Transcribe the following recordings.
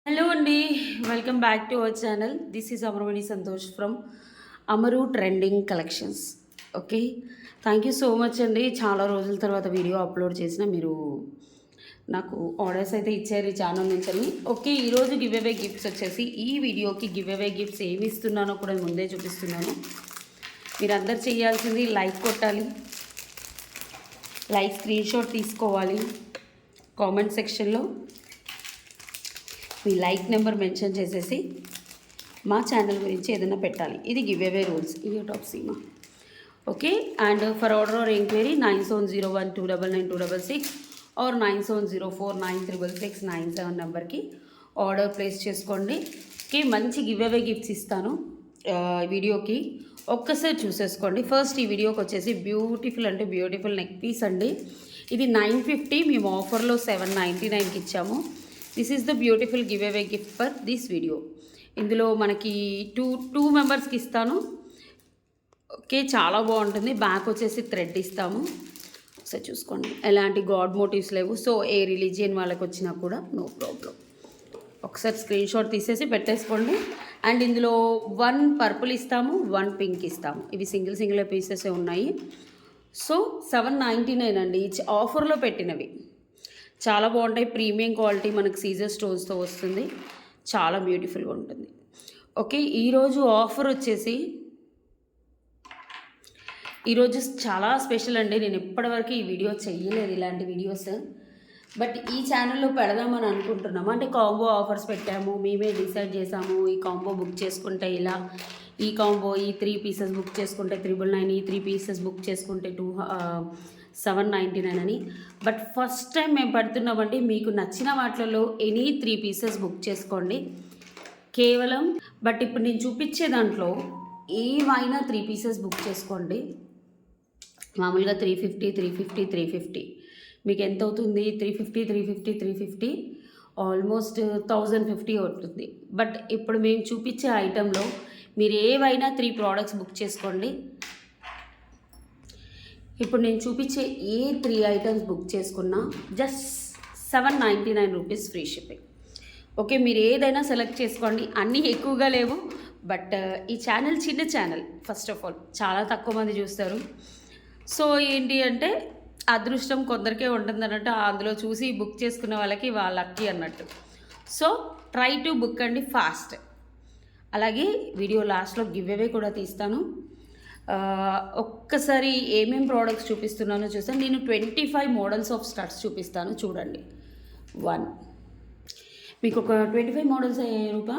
Hello అండి, welcome back to our channel. This is Amaramani Santosh from Amaru trending collections. Okay, thank you so much అండి. చాలా రోజుల తర్వాత video upload చేసిన మీరు నాకు ఆర్డర్స్ అయితే ఇచ్చారు ఈ ఛానల్ నుంచి అని. ఓకే, ఈరోజు గివ్ అవే గిఫ్ట్స్ వచ్చేసి ఈ వీడియోకి గివ్ అవే గిఫ్ట్స్ ఏమి ఇస్తున్నానో కూడా ముందే చూపిస్తున్నాను. మీరు అందరు చేయాల్సింది లైక్ కొట్టాలి, లైక్ స్క్రీన్ షాట్ తీసుకోవాలి, కామెంట్ సెక్షన్లో మీ లైక్ నెంబర్ మెన్షన్ చేసేసి మా ఛానల్ గురించి ఏదైనా పెట్టాలి. ఇది గివ్ అవే రూల్స్. ఇవి టాప్ సీమా. Okay, and for order or enquiry 9701299266 or 9704936697 నెంబర్కి ఆర్డర్ ప్లేస్ చేసుకోండి. ఓకే, మంచి గివ్ అవే గిఫ్ట్స్ ఇస్తాను వీడియోకి. ఒక్కసారి చూసేసుకోండి. ఫస్ట్ ఈ వీడియోకి వచ్చేసి బ్యూటిఫుల్ అంటే బ్యూటిఫుల్ నెక్ పీస్ అండి. ఇది 950, మేము ఆఫర్లో 799కి ఇచ్చాము. This is the beautiful give away gift for this video. ఇందులో మనకి టూ మెంబర్స్కి ఇస్తాను. ఓకే, చాలా బాగుంటుంది. బ్యాక్ వచ్చేసి థ్రెడ్ ఇస్తాము. ఒకసారి చూసుకోండి, ఎలాంటి గాడ్ మోటివ్స్ లేవు. సో ఏ రిలీజియన్ వాళ్ళకి వచ్చినా కూడా నో ప్రాబ్లం. ఒకసారి స్క్రీన్ షాట్ తీసేసి పెట్టేసుకోండి. అండ్ ఇందులో 1 పర్పుల్ ఇస్తాము, 1 పింక్ ఇస్తాము. ఇవి సింగిల్ పీసెస్ ఉన్నాయి. సో 799 అండి. ఆఫర్లో పెట్టినవి చాలా బాగుంటాయి. ప్రీమియం క్వాలిటీ, మనకు సీజర్ స్టోన్స్తో వస్తుంది. చాలా బ్యూటిఫుల్గా ఉంటుంది. ఓకే, ఈరోజు ఆఫర్ వచ్చేసి ఈరోజు చాలా స్పెషల్ అండి. నేను ఇప్పటివరకు ఈ వీడియో చెయ్యలేదు, ఇలాంటి వీడియోస్. బట్ ఈ ఛానల్లో పెడదామని అనుకుంటున్నాము. అంటే కాంబో ఆఫర్స్ పెట్టాము, మేమే డిసైడ్ చేసాము. ఈ కాంబో బుక్ చేసుకుంటే ఇలా, ఈ కాంబో ఈ 3 పీసెస్ బుక్ చేసుకుంటే 999, ఈ 3 పీసెస్ బుక్ చేసుకుంటే 799 అని. బట్ ఫస్ట్ టైం మేము పెడుతున్నామండి. మీకు నచ్చిన వాటిలలో ఎనీ 3 పీసెస్ బుక్ చేసుకోండి కేవలం. బట్ ఇప్పుడు నేను చూపించే దాంట్లో ఏవైనా 3 పీసెస్ బుక్ చేసుకోండి. మామూలుగా 350 మీకు ఎంత అవుతుంది? 350 ఆల్మోస్ట్ 1050 అవుతుంది. బట్ ఇప్పుడు మేము చూపించే ఐటెంలో మీరు ఏవైనా 3 ప్రోడక్ట్స్ బుక్ చేసుకోండి. ఇప్పుడు నేను చూపించే ఏ 3 ఐటమ్స్ బుక్ చేసుకున్నా just 799 rupees free shipping. Okay, మీరు ఏదైనా సెలెక్ట్ చేసుకోండి. అన్నీ ఎక్కువగా లేవు. బట్ ఈ ఛానల్ చిన్న ఛానల్. ఫస్ట్ ఆఫ్ ఆల్ చాలా తక్కువ మంది చూస్తారు. సో ఏంటి అంటే అదృష్టం కొందరికే ఉంటుంది అన్నట్టు. అందులో చూసి బుక్ చేసుకున్న వాళ్ళకి వాళ్ళ లక్కీ అన్నట్టు. సో ట్రై టు బుక్ అండి ఫాస్ట్. అలాగే వీడియో లాస్ట్లో గివ్ అవే కూడా తీస్తాను. ఒక్కసారి ఏమేం ప్రోడక్ట్స్ చూపిస్తున్నానో చూస్తాను. నేను 25 మోడల్స్ ఆఫ్ స్టడ్స్ చూపిస్తాను, చూడండి. 1 మీకు ఒక 25 మోడల్స్ అయ్యాయి రూపా.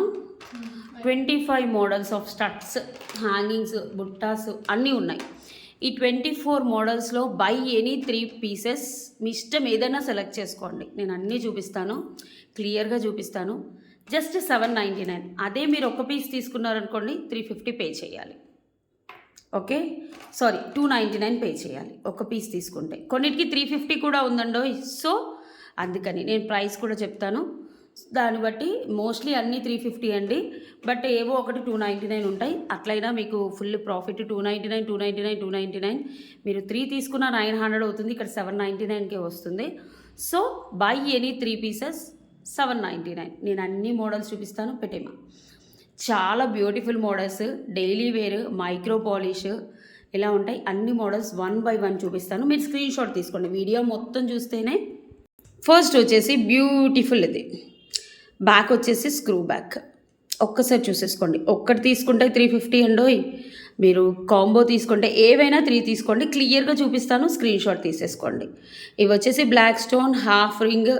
25 మోడల్స్ ఆఫ్ స్టడ్స్, హ్యాంగింగ్స్, బుట్టాస్ అన్నీ ఉన్నాయి. ఈ 24 మోడల్స్లో బై ఎనీ 3 పీసెస్ మీ ఇష్టం ఏదైనా సెలెక్ట్ చేసుకోండి. నేను అన్నీ చూపిస్తాను, క్లియర్గా చూపిస్తాను. జస్ట్ 799. అదే మీరు ఒక పీస్ తీసుకున్నారనుకోండి 350 పే చేయాలి. ఓకే, సారీ 299 పే చేయాలి ఒక పీస్ తీసుకుంటే. కొన్నిటికి 350 కూడా ఉందండో. సో అందుకని నేను ప్రైస్ కూడా చెప్తాను. దాన్ని బట్టి మోస్ట్లీ అన్నీ 350 అండి. బట్ ఏవో ఒకటి 299 ఉంటాయి. అట్లయినా మీకు ఫుల్ ప్రాఫిట్. 299 మీరు 3 తీసుకున్న 900 అవుతుంది. ఇక్కడ 799కే వస్తుంది. So buy any 3 pieces 799. నేను అన్ని మోడల్స్ చూపిస్తాను, పెట్టేమా. చాలా beautiful models, daily wear, micro polish ఇలా ఉంటాయి. అన్ని మోడల్స్ 1 by 1 చూపిస్తాను. మీరు స్క్రీన్ షాట్ తీసుకోండి. వీడియో మొత్తం చూస్తేనే. ఫస్ట్ వచ్చేసి బ్యూటిఫుల్ ఇది. బ్యాక్ వచ్చేసి స్క్రూ బ్యాక్. ఒక్కసారి చూసేసుకోండి. ఒక్కటి తీసుకుంటే 350 అండోయ్. మీరు కాంబో తీసుకుంటే ఏవైనా 3 తీసుకోండి. క్లియర్గా చూపిస్తాను, స్క్రీన్ షాట్ తీసేసుకోండి. ఇవి వచ్చేసి black stone, half ring,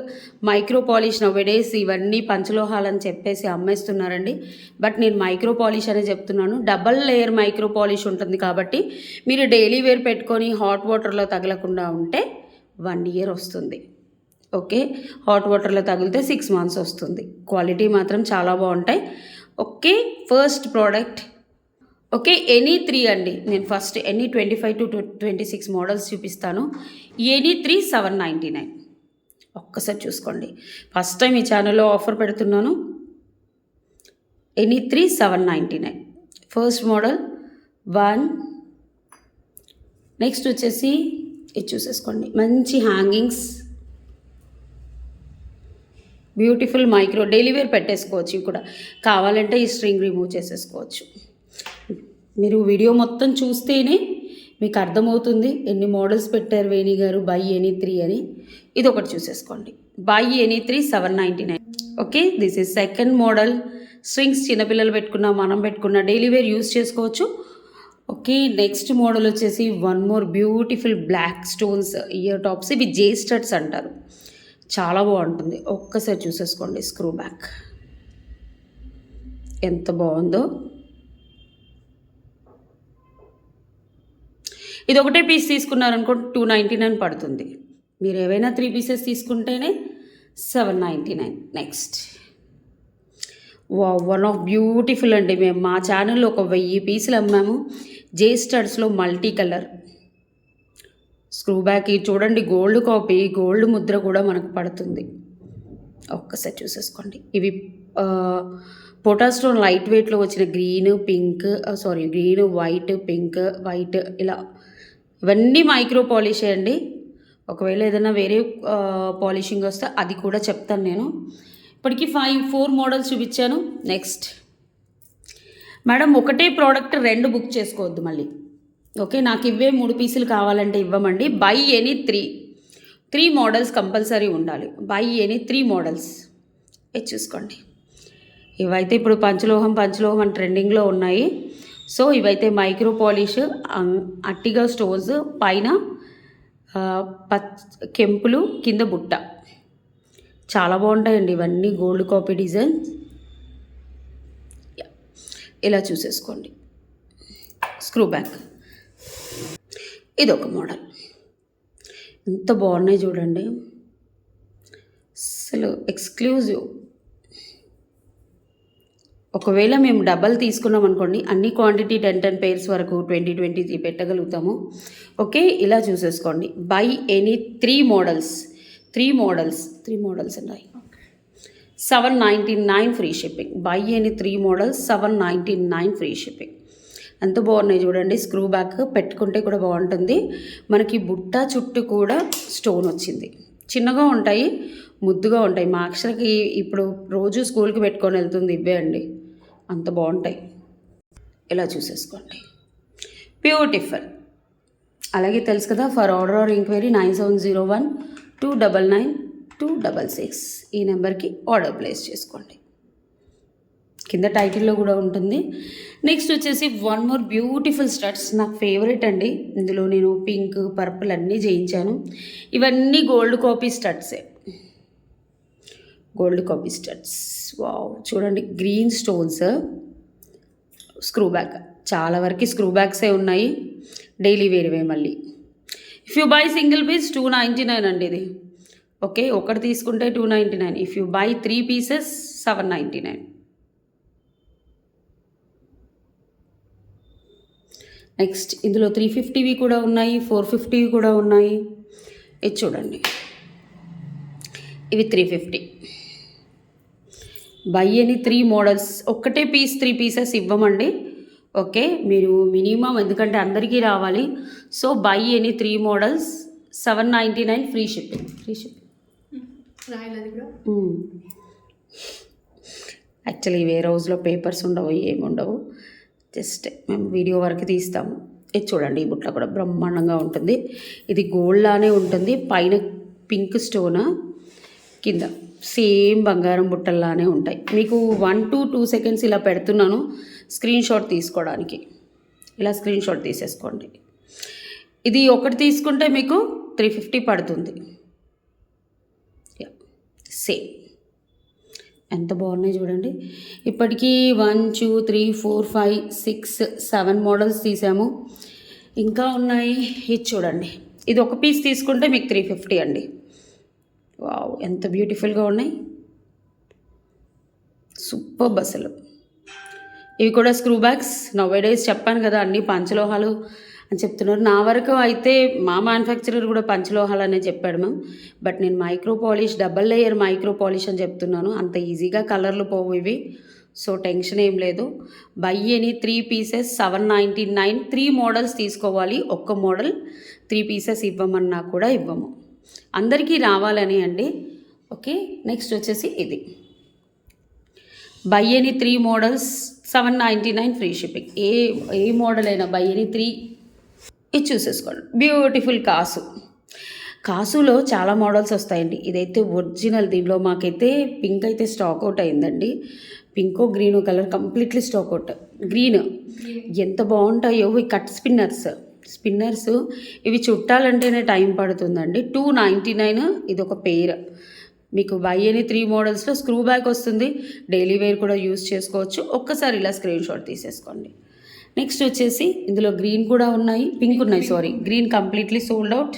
micro polish. Nowadays ఇవన్నీ పంచలోహాలని చెప్పేసి అమ్మేస్తున్నారండి. బట్ నేను మైక్రో పాలిష్ అనే చెప్తున్నాను. డబల్ లేయర్ మైక్రో పాలిష్ ఉంటుంది కాబట్టి మీరు డైలీ వేర్ పెట్టుకొని హాట్ వాటర్లో తగలకుండా ఉంటే 1 year వస్తుంది. ఓకే, హాట్ వాటర్లో తగిలితే 6 months వస్తుంది. క్వాలిటీ మాత్రం చాలా బాగుంటాయి. Okay, first product. Okay, any 3 అండి. నేను ఫస్ట్ ఎనీ 25 to 26 మోడల్స్ చూపిస్తాను. ఎనీ 3 799. ఒక్కసారి చూసుకోండి. ఫస్ట్ టైం ఈ ఛానల్లో ఆఫర్ పెడుతున్నాను. ఎనీ 3 799. First model 1. నెక్స్ట్ వచ్చేసి ఇది చూసేసుకోండి. మంచి hangings, beautiful micro daily wear పెట్టేసుకోవచ్చు. ఇవి కూడా కావాలంటే ఈ స్ట్రింగ్ రిమూవ్ చేసేసుకోవచ్చు. మీరు వీడియో మొత్తం చూస్తేనే మీకు అర్థమవుతుంది ఎన్ని మోడల్స్ పెట్టారు వేణి గారు బై ఎనీ 3 అని. ఇది ఒకటి చూసేసుకోండి, buy any 3 799. Okay, this is second model. Strings చిన్నపిల్లలు పెట్టుకున్నా మనం పెట్టుకున్నా డైలీ వేర్ యూస్ చేసుకోవచ్చు. ఓకే, నెక్స్ట్ మోడల్ వచ్చేసి one more beautiful black stones ear tops. ఇవి జే స్టడ్స్ అంటారు, చాలా బాగుంటుంది. ఒక్కసారి చూసేసుకోండి, స్క్రూ బ్యాక్ ఎంత బాగుందో. ఇది ఒకటే పీస్ తీసుకున్నారనుకో 299 పడుతుంది. మీరు ఏవైనా 3 పీసెస్ తీసుకుంటేనే 799. నెక్స్ట్ వన్ ఆఫ్ బ్యూటిఫుల్ అండి. మేము మా ఛానల్లో ఒక 1000 పీసులు అమ్మాము. జే స్టడ్స్లో మల్టీ కలర్ స్క్రూ బ్యాక్. ఇది చూడండి, గోల్డ్ కాపీ, గోల్డ్ ముద్ర కూడా మనకు పడుతుంది. ఒక్కసారి చూసేసుకోండి. ఇవి పొటాస్టోన్ లైట్ వెయిట్లో వచ్చిన గ్రీన్ వైట్ పింక్ వైట్ ఇలా ఇవన్నీ మైక్రో పాలిష్ అండి. ఒకవేళ ఏదైనా వేరే పాలిషింగ్ వస్తే అది కూడా చెప్తాను నేను. ఇప్పటికీ 4 మోడల్స్ చూపించాను. నెక్స్ట్ మేడం, ఒకటే ప్రోడక్ట్ 2 బుక్ చేసుకోవద్దు మళ్ళీ. ఓకే, నాకు ఇవే 3 పీసులు కావాలంటే ఇవ్వమండి. బై ఎనీ 3 మోడల్స్ కంపల్సరీ ఉండాలి. బై ఎనీ 3 మోడల్స్ ఇది చూసుకోండి. ఇవైతే ఇప్పుడు పంచలోహం అని ట్రెండింగ్లో ఉన్నాయి. సో ఇవైతే మైక్రో పాలిష్, అట్టిగా స్టోన్స్, పైన కెంపులు, కింద బుట్ట, చాలా బాగుంటాయండి. ఇవన్నీ గోల్డ్ కాపీ డిజైన్. ఇలా చూసేసుకోండి. స్క్రూ బ్యాక్ ఇదొక మోడల్, ఎంత బాగున్నాయి చూడండి, అసలు ఎక్స్క్లూజివ్. ఒకవేళ మేము డబల్ తీసుకున్నాం అనుకోండి, అన్ని క్వాంటిటీ 10 పేర్స్ వరకు 20 పెట్టగలుగుతాము. ఓకే, ఇలా చూసేసుకోండి. బై ఎనీ 3 మోడల్స్ ఉన్నాయి. 799 free shipping. By any 3 models 799 free shipping. ఎంత బాగున్నాయి చూడండి. స్క్రూ బ్యాక్ పెట్టుకుంటే కూడా బాగుంటుంది. మనకి బుట్ట చుట్టూ కూడా స్టోన్ వచ్చింది. చిన్నగా ఉంటాయి, ముద్దుగా ఉంటాయి. మా అక్షరకి ఇప్పుడు రోజు స్కూల్కి పెట్టుకొని వెళ్తుంది ఇవే అండి, అంత బాగుంటాయి. ఇలా చూసేసుకోండి, బ్యూటిఫుల్. అలాగే తెలుసు కదా, ఫర్ ఆర్డర్ ఆర్ ఎంక్వైరీ 9701-299-266 ఈ నెంబర్కి ఆర్డర్ ప్లేస్ చేసుకోండి. కింద టైటిల్లో కూడా ఉంటుంది. నెక్స్ట్ వచ్చేసి వన్ మోర్ బ్యూటిఫుల్ స్టడ్స్, నాకు ఫేవరెట్ అండి. ఇందులో నేను పింక్, పర్పుల్ అన్నీ చేయించాను. ఇవన్నీ గోల్డ్ కాపీ స్టడ్సే, గోల్డ్ కాపీ స్టడ్స్. వావ్, చూడండి, గ్రీన్ స్టోన్స్, స్క్రూ బ్యాక్. చాలా వరకు స్క్రూ బ్యాక్సే ఉన్నాయి, డైలీ వేర్వే. మళ్ళీ if you buy single piece 299 అండి ఇది. ఓకే, ఒకటి తీసుకుంటే 299. If you buy 3 pieces 799. Next ఇందులో 350వి కూడా ఉన్నాయి, 450వి కూడా ఉన్నాయి. ఇది చూడండి, ఇవి 350. By any 3 models. ఒక్కటే పీస్ 3 పీసెస్ ఇవ్వమండి. ఓకే, మీరు మినిమం, ఎందుకంటే అందరికీ రావాలి. So buy any 3 models 799 free shipping. Actually వేరే రోజులో పేపర్స్ ఉండవు, ఏముండవు, జస్ట్ మేము వీడియో వరకు తీస్తాము. ఇది చూడండి, ఈ బుట్ట కూడా బ్రహ్మాండంగా ఉంటుంది. ఇది గోల్డ్ లానే ఉంటుంది. పైన పింక్ స్టోన్, కింద సేమ్ బంగారం బుట్టల్లానే ఉంటాయి. మీకు 1 to 2 సెకండ్స్ ఇలా పెడుతున్నాను స్క్రీన్ షాట్ తీసుకోవడానికి. ఇలా స్క్రీన్ షాట్ తీసేసుకోండి. ఇది ఒకటి తీసుకుంటే మీకు 350 పడుతుంది. సేమ్, ఎంత బాగున్నాయి చూడండి. ఇప్పటికీ 1 2 3 4 5 6 7 మోడల్స్ తీసాము, ఇంకా ఉన్నాయి. ఇది చూడండి, ఇది ఒక పీస్ తీసుకుంటే మీకు 350 అండి. వావ్, ఎంత బ్యూటిఫుల్గా ఉన్నాయి, సూపర్ అసలు. ఇవి కూడా స్క్రూ బ్యాగ్స్. నౌవేడేస్ చెప్పాను కదా, అన్ని పంచలోహాలు అని చెప్తున్నారు. నా వరకు అయితే మా మ్యానుఫ్యాక్చరర్ కూడా పంచలోహాలు అనే చెప్పాడు మ్యామ్. బట్ నేను micro polish, double layer micro polish అని చెప్తున్నాను. అంత ఈజీగా కలర్లు పోవు ఇవి, సో టెన్షన్ ఏం లేదు. By any 3 pieces 799. 3 మోడల్స్ తీసుకోవాలి. ఒక్క మోడల్ 3 పీసెస్ ఇవ్వమన్నా కూడా ఇవ్వము, అందరికీ రావాలని అండి. ఓకే, నెక్స్ట్ వచ్చేసి ఇది by any 3 models 799 free shipping. A model అయినా బై ఎనీ 3 ఇది చూసేసుకోండి. బ్యూటిఫుల్ కాసులో చాలా మోడల్స్ వస్తాయండి. ఇదైతే ఒరిజినల్. దీనిలో మాకైతే పింక్ అయితే స్టాక్ అవుట్ అయిందండి. పింకో గ్రీనో colour completely stock out. Green ఎంత బాగుంటాయో. ఈ కట్ స్పిన్నర్స్ ఇవి చుట్టాలంటేనే టైం పడుతుందండి. 299 ఇది ఒక పేర్. మీకు బై ఎనీ 3 మోడల్స్లో స్క్రూ బ్యాక్ వస్తుంది. డైలీ వేర్ కూడా యూస్ చేసుకోవచ్చు. ఒక్కసారి ఇలా స్క్రీన్ షాట్ తీసేసుకోండి. నెక్స్ట్ వచ్చేసి ఇందులో గ్రీన్ కూడా ఉన్నాయి, పింక్ ఉన్నాయి. Sorry, green completely sold out.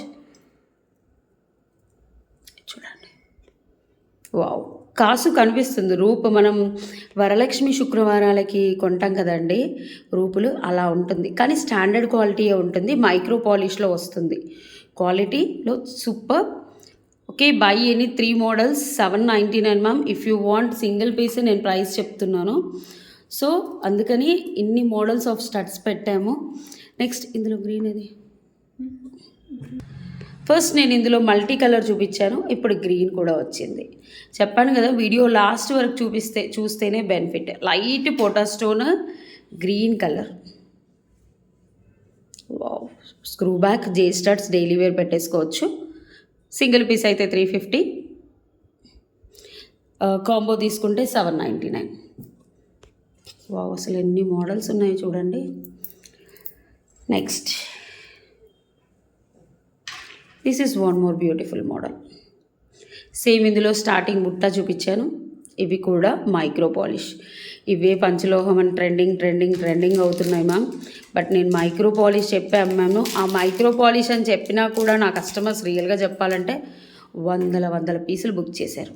చూడండి, వావ్, కాసు కనిపిస్తుంది. రూపు మనం వరలక్ష్మి శుక్రవారాలకి కొంటాం కదండి రూపులు, అలా ఉంటుంది. కానీ స్టాండర్డ్ క్వాలిటీయే ఉంటుంది. మైక్రో పాలిష్లో వస్తుంది. క్వాలిటీలో super. Okay, buy any 3 models 799 ma'am. If you want single piece నేను ప్రైస్ చెప్తున్నాను. సో అందుకని ఇన్ని మోడల్స్ ఆఫ్ స్టడ్స్ పెట్టాము. నెక్స్ట్ ఇందులో గ్రీన్ ఇది. ఫస్ట్ నేను ఇందులో మల్టీ కలర్ చూపించాను, ఇప్పుడు గ్రీన్ కూడా వచ్చింది. చెప్పాను కదా, వీడియో లాస్ట్ వరకు చూస్తేనే బెనిఫిట్. లైట్ పోటా stone green colour. Wow, screw back జే స్టడ్స్ డైలీ వేర్ పెట్టేసుకోవచ్చు. సింగిల్ పీస్ అయితే 350, కాంబో తీసుకుంటే 799. వావ్, అసలు ఎన్ని మోడల్స్ ఉన్నాయి చూడండి. Next this is one more beautiful model. Same ఇందులో స్టార్టింగ్ బుట్ట చూపించాను. ఇవి కూడా మైక్రో పాలిష్. ఇవే పంచలోహం అని ట్రెండింగ్ అవుతున్నాయి మ్యామ్. బట్ నేను మైక్రో పాలిష్ చెప్పి అమ్మాను. ఆ మైక్రో పాలిష్ అని చెప్పినా కూడా నా కస్టమర్స్ రియల్గా చెప్పాలంటే వందల పీసులు బుక్ చేశారు.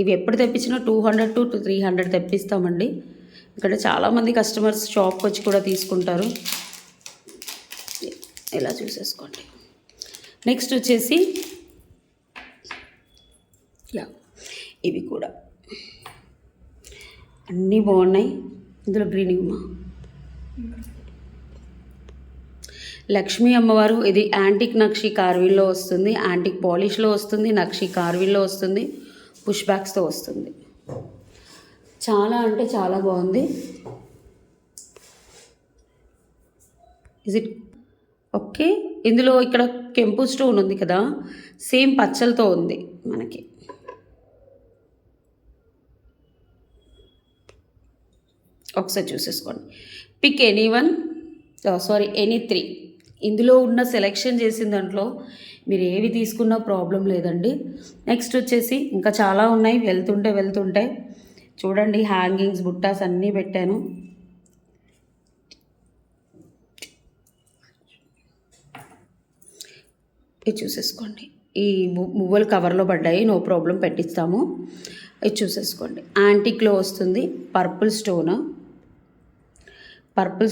ఇవి ఎప్పుడు తెప్పించినా 200 to 300 తెప్పిస్తామండి. ఇక్కడ చాలామంది కస్టమర్స్ షాప్కి వచ్చి కూడా తీసుకుంటారు. ఇలా చూసేసుకోండి. నెక్స్ట్ వచ్చేసి ఇవి కూడా అన్నీ బాగున్నాయి. ఇందులో గ్రీన్ ఇవ్వమా. లక్ష్మీ అమ్మవారు. ఇది యాంటిక్ నక్షి కార్విల్లో వస్తుంది, యాంటిక్ పాలిష్లో వస్తుంది, నక్షి కార్విల్లో వస్తుంది, పుష్ బ్యాక్స్తో వస్తుంది. చాలా అంటే చాలా బాగుంది. Is it okay. ఇందులో ఇక్కడ కెంపు స్టోన్ ఉంది కదా, సేమ్ పచ్చలతో ఉంది మనకి. ఒకసారి చూసేసుకోండి. Pick any 3. ఇందులో ఉన్న సెలెక్షన్ చేసిన దాంట్లో మీరు ఏవి తీసుకున్నా ప్రాబ్లం లేదండి. నెక్స్ట్ వచ్చేసి ఇంకా చాలా ఉన్నాయి. వెళ్తుంటే చూడండి, హ్యాంగింగ్స్ బుట్టాస్ అన్నీ పెట్టాను. ఇది చూసేసుకోండి. ఈ మువ్వలు కవర్లో పడ్డాయి, నో ప్రాబ్లం, పెట్టిస్తాము. ఇది చూసేసుకోండి. యాంటిక్లో వస్తుంది. Purple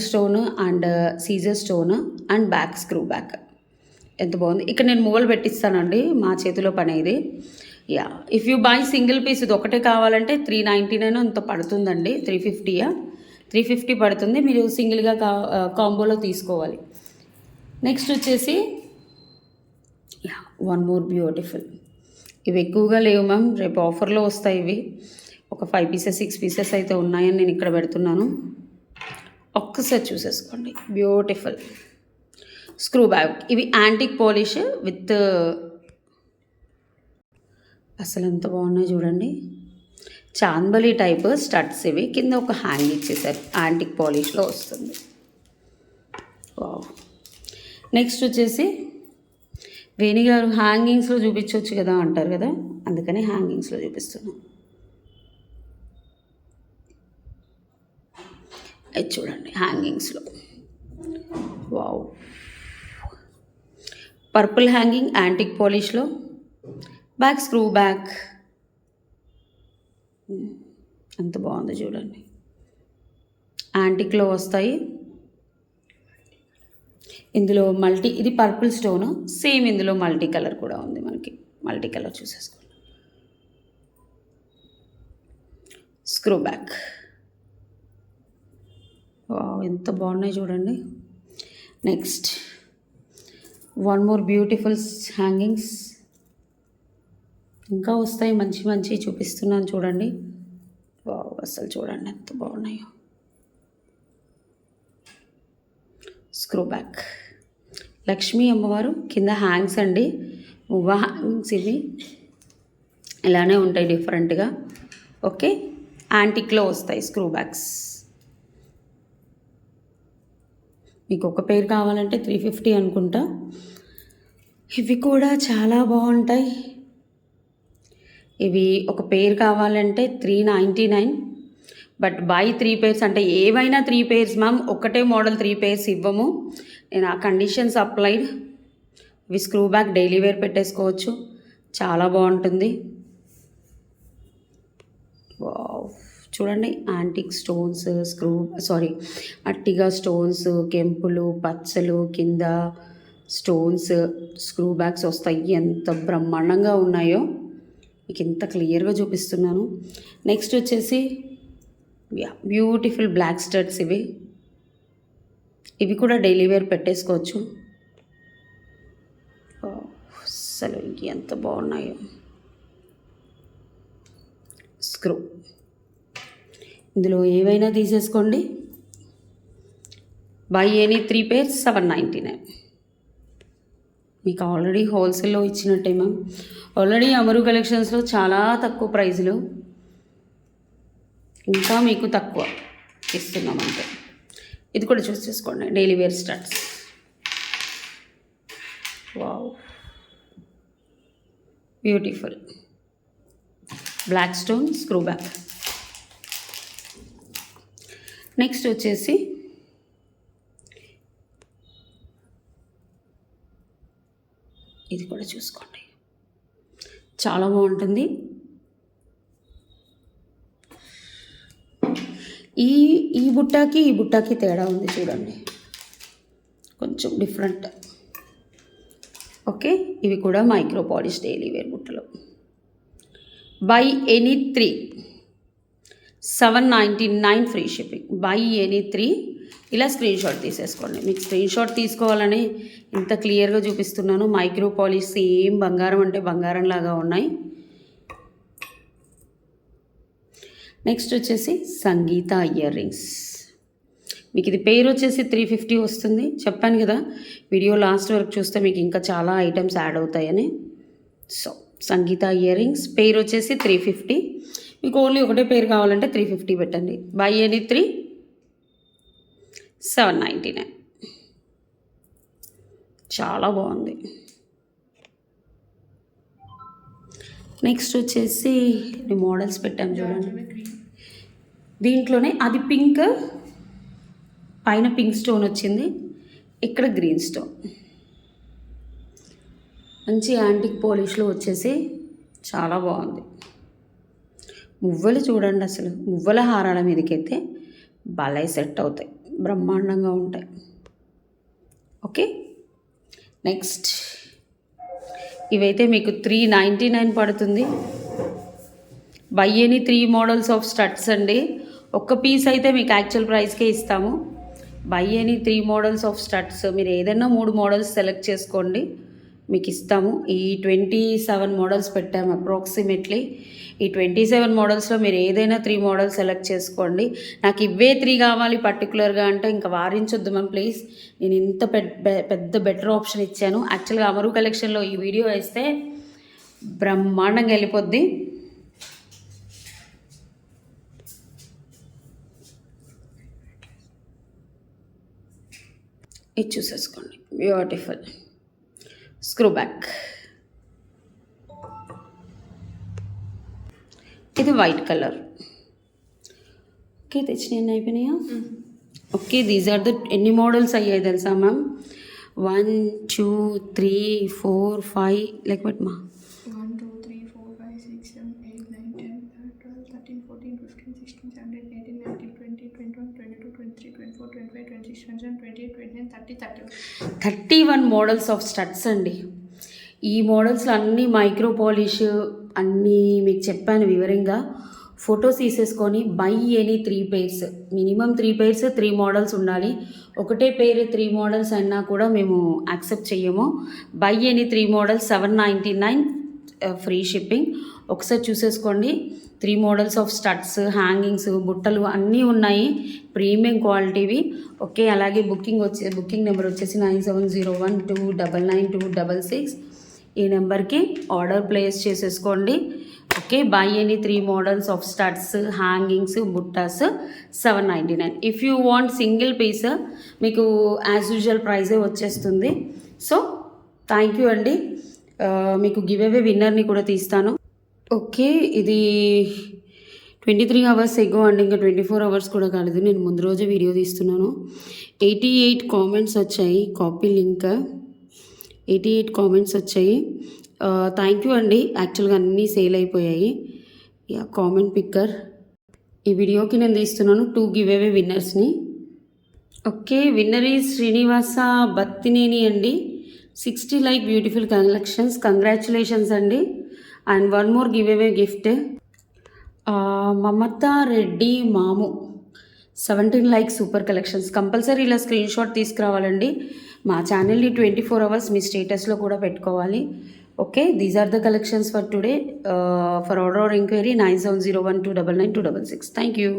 stone and caesar stone and back screw back. ఎంత బాగుంది. ఇక్కడ నేను మువ్వలు పెట్టిస్తానండి, మా చేతిలో పని ఇది. Yeah, if you buy single piece ఇది ఒకటే కావాలంటే 399 అంత పడుతుందండి. 350 పడుతుంది. మీరు సింగిల్గా కాంబోలో తీసుకోవాలి. నెక్స్ట్ వచ్చేసి వన్ మోర్ బ్యూటిఫుల్. ఇవి ఎక్కువగా లేవు మ్యామ్, రేపు ఆఫర్లో వస్తాయి. ఇవి ఒక 5 పీసెస్ 6 పీసెస్ అయితే ఉన్నాయని నేను ఇక్కడ పెడుతున్నాను. ఒక్కసారి చూసేసుకోండి. Beautiful screw back. ఇవి యాంటిక్ పాలిష్ విత్, అసలు ఎంత బాగున్నాయి చూడండి. Chandbali type studs. ఇవి కింద ఒక హ్యాంగ్ ఇచ్చేసారు, యాంటిక్ పాలిష్లో వస్తుంది. వావ్. నెక్స్ట్ వచ్చేసి వేణి గారు హ్యాంగింగ్స్లో చూపించవచ్చు కదా అంటారు కదా, అందుకని హ్యాంగింగ్స్లో చూపిస్తున్నాం. అది చూడండి హ్యాంగింగ్స్లో. వావ్, పర్పుల్ హ్యాంగింగ్ యాంటిక్ పాలిష్లో, బ్యాక్ స్క్రూ బ్యాక్. ఎంత బాగుందో చూడండి. యాంటిక్లో వస్తాయి. ఇందులో ఇది పర్పుల్ స్టోను. సేమ్ ఇందులో మల్టీ కలర్ కూడా ఉంది మనకి. మల్టీ కలర్ చూసేసుకోండి. Screw back. వావ్, ఎంత బాగున్నాయి చూడండి. Next one more beautiful hangings. ఇంకా వస్తాయి మంచి మంచి చూపిస్తున్నాను చూడండి. వావ్, అసలు చూడండి ఎంత బాగున్నాయో. స్క్రూ బ్యాక్ లక్ష్మీ అమ్మవారు కింద హ్యాంగ్స్ అండి, మువ్వ హ్యాంగ్స్ ఇవి ఇలానే ఉంటాయి డిఫరెంట్గా. ఓకే, యాంటిక్లో వస్తాయి స్క్రూ బ్యాగ్స్. మీకు ఒక పేరు కావాలంటే 350 అనుకుంటా. ఇవి కూడా చాలా బాగుంటాయి. ఇవి ఒక పేరు కావాలంటే 399, బట్ బై 3 pairs అంటే ఏవైనా 3 pairs మ్యామ్, ఒకటే మోడల్ 3 pairs ఇవ్వము. నేను ఆ కండిషన్స్ అప్లైడ్. ఇవి స్క్రూ బ్యాక్ డైలీ వేర్ పెట్టేసుకోవచ్చు, చాలా బాగుంటుంది. వావ్, చూడండి యాంటిక్ స్టోన్స్, అట్టిగా స్టోన్స్, కెంపులు, పచ్చలు, కింద స్టోన్స్, స్క్రూ బ్యాగ్స్ వస్తాయి. ఎంత బ్రహ్మాండంగా ఉన్నాయో మీకు ఇంత క్లియర్గా చూపిస్తున్నాను. నెక్స్ట్ వచ్చేసి బ్యూటిఫుల్ బ్లాక్ స్టడ్స్. ఇవి కూడా డైలీ వేర్ పెట్టేసుకోవచ్చు. అసలు ఎంత బాగున్నాయో. స్క్రూ ఇందులో ఏవైనా తీసేసుకోండి. By any 3 pairs 799. మీకు ఆల్రెడీ హోల్సేల్లో ఇచ్చినట్టే మ్యామ్. ఆల్రెడీ అమరు కలెక్షన్స్లో చాలా తక్కువ ప్రైజులు, ఇంకా మీకు తక్కువ ఇస్తున్నాం అంతే. ఇది కూడా చూస్ చేసుకోండి, daily wear studs. Wow, beautiful black stone screw back. Next వచ్చేసి ఇది కూడా చూసుకోండి, చాలా బాగుంటుంది. ఈ బుట్టాకి తేడా ఉంది చూడండి, కొంచెం డిఫరెంట్. ఓకే, ఇవి కూడా మైక్రో పాలిష్ డైలీ వేర్ బుట్టలు. By any 3 799 free shipping. By any 3 ఇలా స్క్రీన్ షాట్ తీసేసుకోండి. మీకు స్క్రీన్ షాట్ తీసుకోవాలని ఇంత క్లియర్గా చూపిస్తున్నాను. మైక్రో పాలిష్ సేమ్ బంగారం అంటే బంగారం లాగా ఉన్నాయి. నెక్స్ట్ వచ్చేసి సంగీత ఇయర్ రింగ్స్. మీకు ఇది పేరు వచ్చేసి 350 వస్తుంది. చెప్పాను కదా, వీడియో లాస్ట్ వరకు చూస్తే మీకు ఇంకా చాలా ఐటమ్స్ యాడ్ అవుతాయని. సో సంగీత ఇయర్ రింగ్స్ పేరు వచ్చేసి 350. మీకు ఓన్లీ ఒకటే పేరు కావాలంటే 350 పెట్టండి. By any 3 799. చాలా బాగుంది. నెక్స్ట్ వచ్చేసి మోడల్స్ పెట్టాం చూడండి. దీంట్లోనే అది పింక్, పైన పింక్ స్టోన్ వచ్చింది, ఇక్కడ గ్రీన్ స్టోన్. మంచి యాంటిక్ పాలిష్లో వచ్చేసి చాలా బాగుంది. మువ్వలు చూడండి, అసలు మువ్వల హారాల మీదకైతే భలే సెట్ అవుతాయి, బ్రహ్మాండంగా ఉంటాయి. ఓకే, నెక్స్ట్ ఇవైతే మీకు 399 పడుతుంది. By any 3 models of studs అండి. ఒక్క పీస్ అయితే మీకు యాక్చువల్ ప్రైస్కే ఇస్తాము. By any 3 models of studs, మీరు ఏదైనా 3 మోడల్స్ సెలెక్ట్ చేసుకోండి, మీకు ఇస్తాము. ఈ 27 మోడల్స్ పెట్టాము అప్రాక్సిమేట్లీ. ఈ 27 మోడల్స్లో మీరు ఏదైనా 3 మోడల్స్ సెలెక్ట్ చేసుకోండి. నాకు ఇవే 3 కావాలి పర్టికులర్గా అంటే ఇంకా వారించొద్దు మ్యామ్ ప్లీజ్. నేను ఇంత పెద్ద బెటర్ ఆప్షన్ ఇచ్చాను. యాక్చువల్గా అమరు కలెక్షన్లో ఈ వీడియో వేస్తే బ్రహ్మాండంగా వెళ్ళిపోద్ది. ఇది చూసేసుకోండి, బ్యూటిఫుల్ స్క్రూ బ్యాక్. ఇది వైట్ కలర్. ఓకే, తెచ్చినవి అయిపోయినాయా? ఓకే, దీస్ ఆర్ ద ఎన్ని మోడల్స్ అయ్యాయి తెలుసా మ్యామ్? 1 2 3 4 5 లెక్క పెట్టమా. 1 2 3 4 5 6 7 8 9 10 11 12 13 14 15 16 17 18 19 20 21 22 23 24 25 26 27 28 29 30 31 మోడల్స్ ఆఫ్ స్టడ్స్ అండి. ఈ మోడల్స్లో అన్నీ మైక్రో పాలిష్, అన్నీ మీకు చెప్పాను వివరంగా. ఫొటోస్ తీసేసుకొని by any 3 pairs, minimum 3 pairs 3 models ఉండాలి. ఒకటే పేరు 3 మోడల్స్ అయినా కూడా మేము యాక్సెప్ట్ చెయ్యము. Buy any 3 models 799 free shipping. ఒకసారి చూసేసుకోండి. 3 మోడల్స్ ఆఫ్ స్టడ్స్, హ్యాంగింగ్స్, బుట్టలు అన్నీ ఉన్నాయి, ప్రీమియం క్వాలిటీవి. ఓకే, అలాగే బుకింగ్ నెంబర్ వచ్చేసి 9701299266. ఈ నెంబర్కి ఆర్డర్ ప్లేస్ చేసేసుకోండి. Okay, buy any 3 models of studs, hangings, బుట్టాస్, 799. If you want single piece మీకు యాజ్ యూజువల్ ప్రైజే వచ్చేస్తుంది. సో థ్యాంక్ యూ అండి. మీకు గివ్ అవే విన్నర్ని కూడా తీస్తాను. ఓకే, ఇది 23 అవర్స్ ఎగో అండి, ఇంకా 24 అవర్స్ కూడా కాలేదు. నేను ముందు రోజే వీడియో తీస్తున్నాను. 88 కామెంట్స్ వచ్చాయి. కాపీ లింక్ 88 కామెంట్స్ వచ్చాయి. థ్యాంక్ యూ అండి. యాక్చువల్గా అన్నీ సేల్ అయిపోయాయి. కామెంట్ పిక్కర్ ఈ వీడియోకి నేను తీస్తున్నాను 2 గివ్ అవే విన్నర్స్ని. Okay, winner is Srinivasa Battineni అండి. 60 లైక్ బ్యూటిఫుల్ కలెక్షన్స్, కంగ్రాచులేషన్స్ అండి. And 1 more give away gift. Mamata Reddy మాము 17 లైక్ సూపర్ కలెక్షన్స్. కంపల్సరీ ఇలా స్క్రీన్ షాట్ తీసుకురావాలండి. మా ఛానల్ని 24 అవర్స్ మీ స్టేటస్లో కూడా పెట్టుకోవాలి. Okay, these are the collections for today. For order or enquiry 9701299266. Thank you.